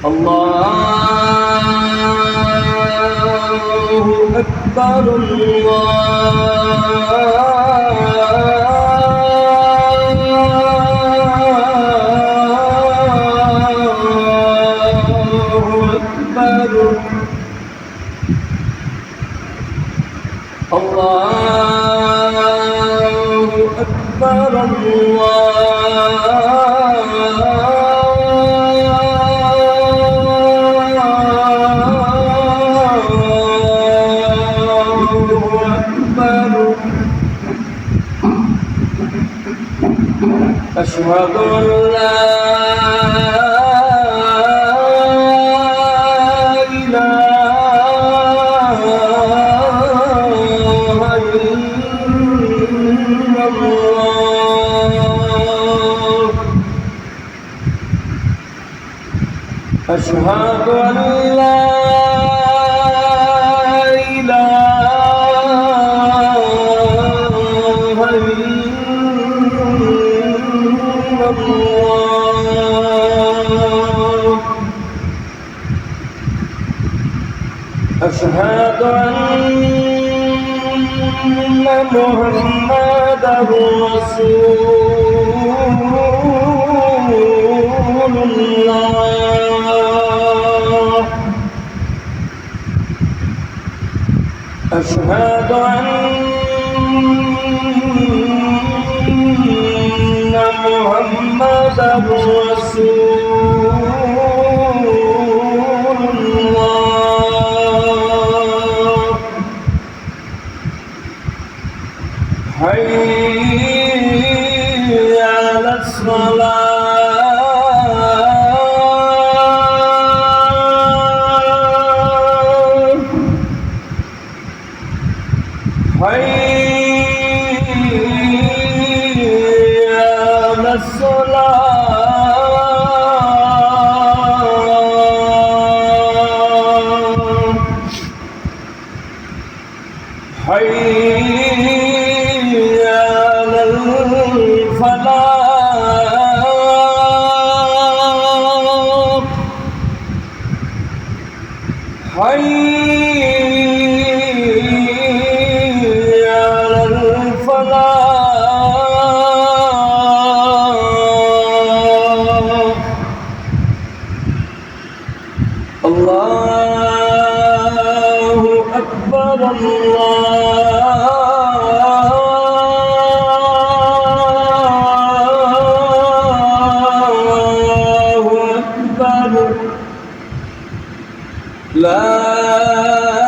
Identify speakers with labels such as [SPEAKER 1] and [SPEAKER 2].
[SPEAKER 1] الله أكبر الله أكبر أشهد أن لا إله إلا الله أشهد أن لا أشهد أن محمدًا رسول الله أشهد أن محمدًا رسول حي على الصلاة حي على الصلاة حي حي على الفلاح الله أكبر الله أكبر لا